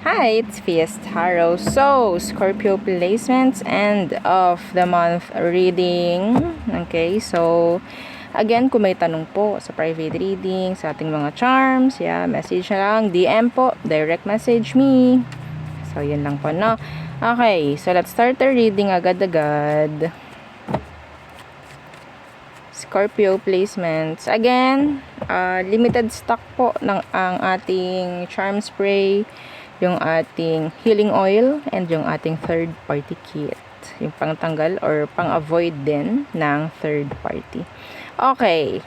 Hi, it's Fiest Tarot. So, Scorpio placements, end of the month reading. Okay, so, again, kung may tanong po sa private reading, sa ating mga charms, message na lang, DM po, direct message me. So, yun lang po, no? Okay, so let's start the reading agad-agad. Scorpio placements. Again, limited stock po ng ang ating charm spray, yung ating healing oil, and yung ating third party kit. Yung pangtanggal or pang-avoid din ng third party. Okay.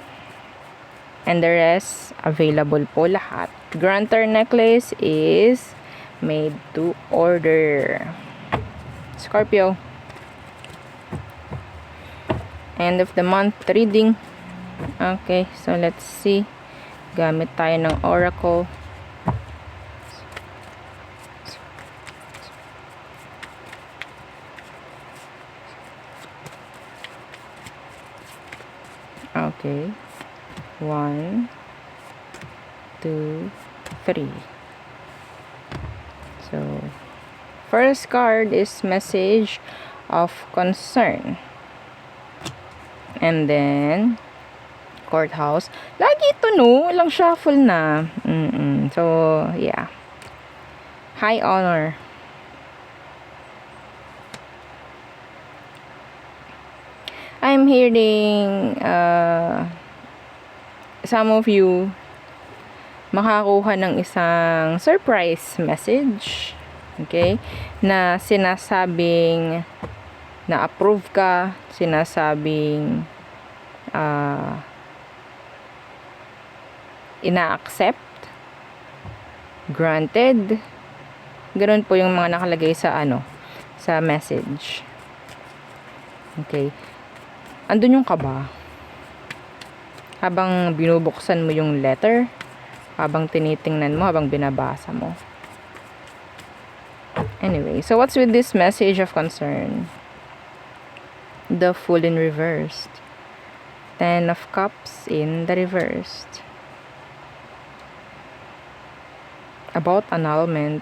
And the rest, available po lahat. Grantor necklace is made to order. Scorpio. End of the month reading. Okay, so let's see. Gamit tayo ng oracle. Okay. 1, 2, 3. So, first card is message of concern. And then, courthouse. Lagi ito, no? Walang shuffle na. So, yeah. High honor. I'm hearing some of you makakuha ng isang surprise message. Okay? Na sinasabing na-approve ka, sinasabing ina-accept, granted. Ganun po yung mga nakalagay sa sa message. Okay. Andun yung kaba. Habang binubuksan mo yung letter, habang tinitingnan mo, habang binabasa mo. Anyway, so what's with this message of concern? The Fool in reversed. 10 of Cups in the reversed. About annulment.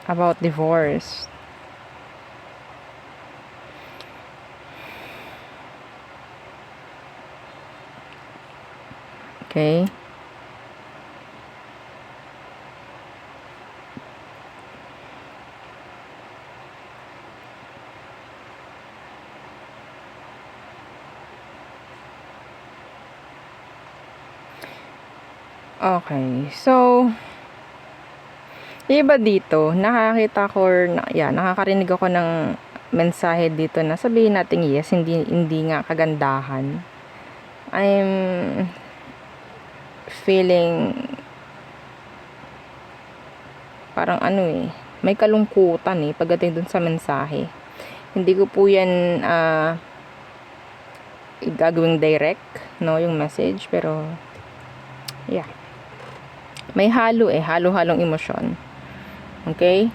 About divorce. Okay. Okay, so iba dito, nakakita ko or nakakarinig ako ng mensahe dito na sabihin natin yes, hindi nga kagandahan. I'm feeling parang may kalungkutan pagdating dun sa mensahe. Hindi ko po yan gagawing direct, no, yung message, pero yeah. May halo-halong emosyon. Okay?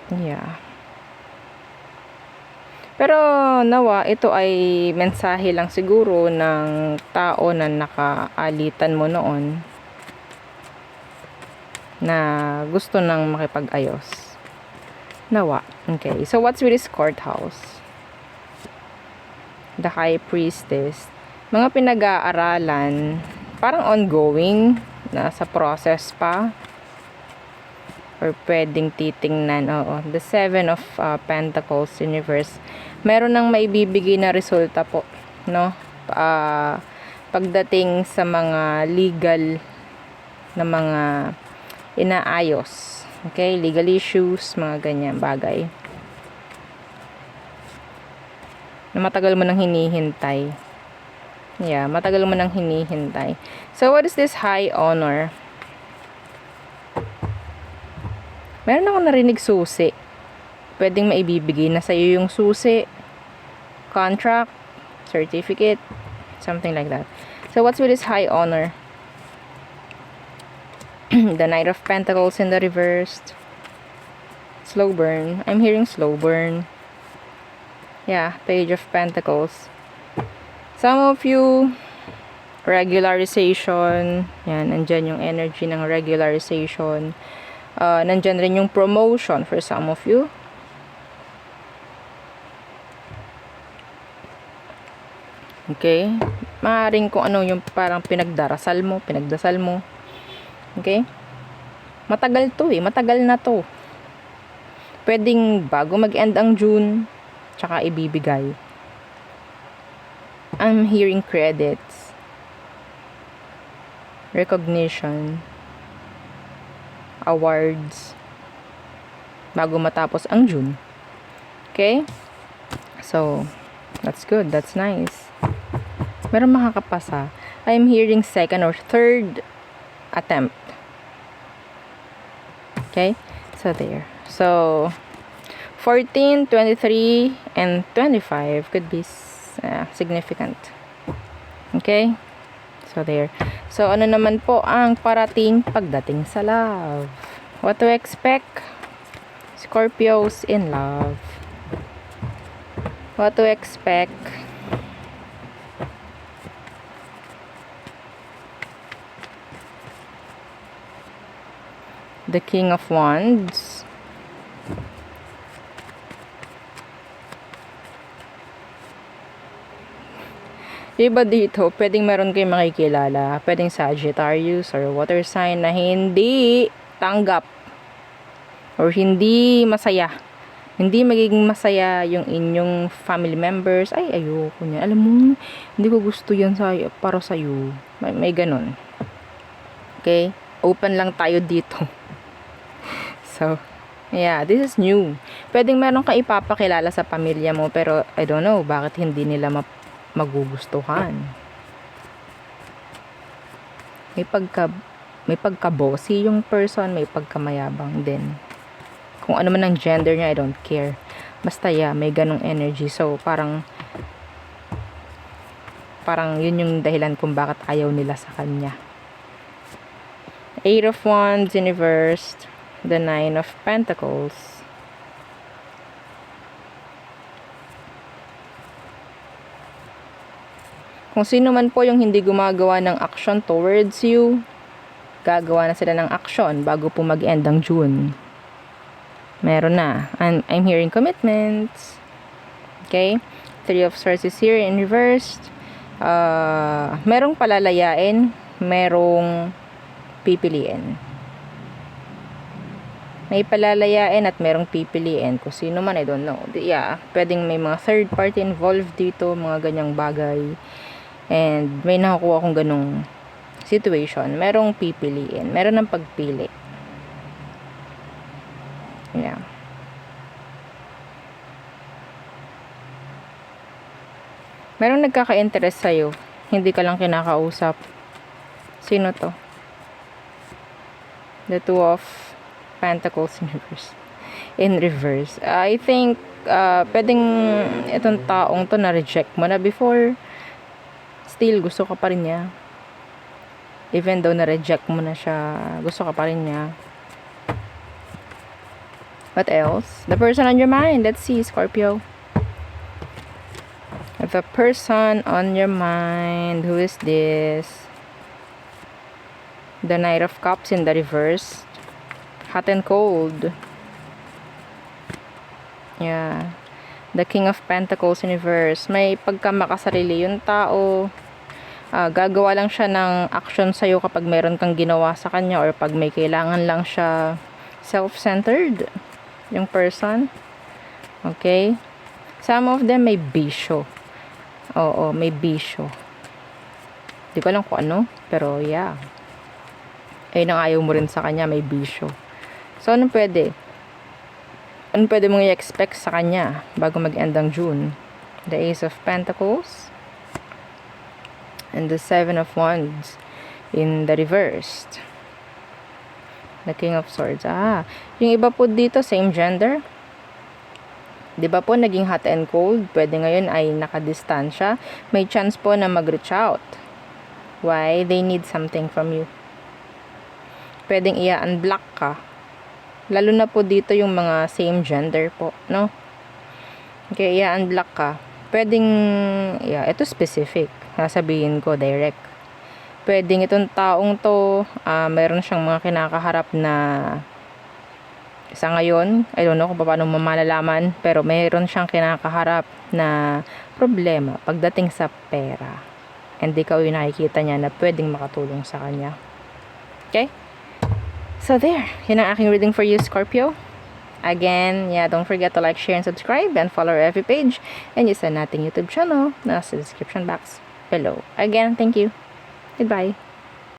Yeah. Pero nawa, ito ay mensahe lang siguro ng tao na nakaalitan mo noon na gusto nang makipag-ayos. Nawa. Okay. So what's with this courthouse? The High Priestess. Mga pinag-aaralan, parang ongoing, nasa process pa, or pwedeng titingnan. The 7 of Pentacles in reverse. Meron nang maibibigay na resulta po, no? Pagdating sa mga legal na mga inaayos. Okay? Legal issues, mga ganyan bagay. Na matagal mo nang hinihintay. Yeah, matagal mo nang hinihintay. So, what is this high honor? Meron ako narinig susi. Pwedeng maibibigay na sa'yo yung susi, contract, certificate, something like that. So, what's with this high honor? The Knight of Pentacles in the reversed. Slow burn. I'm hearing slow burn. Yeah, Page of Pentacles. Some of you, regularization. Yan, nandyan yung energy ng regularization. Nandyan rin yung promotion for some of you. Okay? Maaaring kung ano yung parang pinagdasal mo. Okay? Matagal to eh. Matagal na to. Pwedeng bago mag-end ang June, tsaka ibibigay. I'm hearing credits. Recognition. Awards. Bago matapos ang June. Okay? So, that's good. That's nice. Meron makakapasa. I'm hearing second or third attempt. Okay? So, there. So, 14, 23, and 25 could be significant. Okay? So, there. So, ano naman po ang parating pagdating sa love? What to expect? Scorpios in love. What to expect? The King of Wands. Iba dito, pwedeng meron kayong makikilala. Pwedeng Sagittarius or water sign na hindi tanggap or hindi masaya. Hindi magiging masaya yung inyong family members. Ay, ayoko niya. Alam mo, hindi ko gusto yan para sa'yo. May ganun. Okay? Open lang tayo dito. So, yeah, this is new. Pwedeng meron kang ipapakilala sa pamilya mo, pero I don't know, bakit hindi nila magugustuhan. May pagka-bossy yung person, may pagkamayabang din. Kung ano man ang gender niya, I don't care. Basta yeah, may ganong energy. So, parang yun yung dahilan kung bakit ayaw nila sa kanya. Eight of Wands in reversed. The Nine of Pentacles. Kung sino man po yung hindi gumagawa ng action towards you, gagawa na sila ng action bago po mag-end ang June. Meron na. And I'm hearing commitments. Okay? Three of Swords is here in reversed. Merong palalayain, merong pipiliin. May palalayain at merong pipiliin. Kung sino man, I don't know. Yeah, pwedeng may mga third party involved dito, mga ganyang bagay. And may nakakuha akong ganong situation. Merong pipiliin. Meron ng pagpili. Yeah. Merong nagkaka-interest sa'yo. Hindi ka lang kinakausap. Sino to? The Two of Pentacles in reverse. I think pwedeng itong taong to na-reject mo na before, still gusto ka pa rin niya. Even though na-reject mo na siya, gusto ka pa rin niya. What else? The person on your mind. Let's see, Scorpio. The person on your mind. Who is this? The Knight of Cups in the reverse. Hot and cold. Yeah. The King of Pentacles in reverse. May pagkamakasarili yung tao. Gagawa lang siya ng action sa'yo kapag meron kang ginawa sa kanya or pag may kailangan lang siya. Self-centered yung person. Okay? Some of them may bisyo. Oo, may bisyo. Di ko alam kung ano, pero yeah. Ayun ang ayaw mo rin sa kanya, may bisyo. So, anong pwede? Anong pwede mong i-expect sa kanya bago mag-end ang June? The Ace of Pentacles and the Seven of Wands in the reversed. The King of Swords. Yung iba po dito, same gender. Di ba po, naging hot and cold? Pwede ngayon ay nakadistansya. May chance po na mag-reach out. Why? They need something from you. Pwedeng i-unblock ka. Lalo na po dito yung mga same gender po, no? Okay, i-unblock ka. Pwedeng, ito specific. Sasabihin ko direct. Pwedeng itong taong to, meron siyang mga kinakaharap na sa ngayon, I don't know kung paano malalaman, pero meron siyang kinakaharap na problema pagdating sa pera. And ikaw yung nakikita niya na pwedeng makatulong sa kanya. Okay? So there, yun ang aking reading for you, Scorpio. Again, don't forget to like, share, and subscribe, and follow our FB page, and yung sa nating YouTube channel na sa description box below. Again, thank you. Goodbye.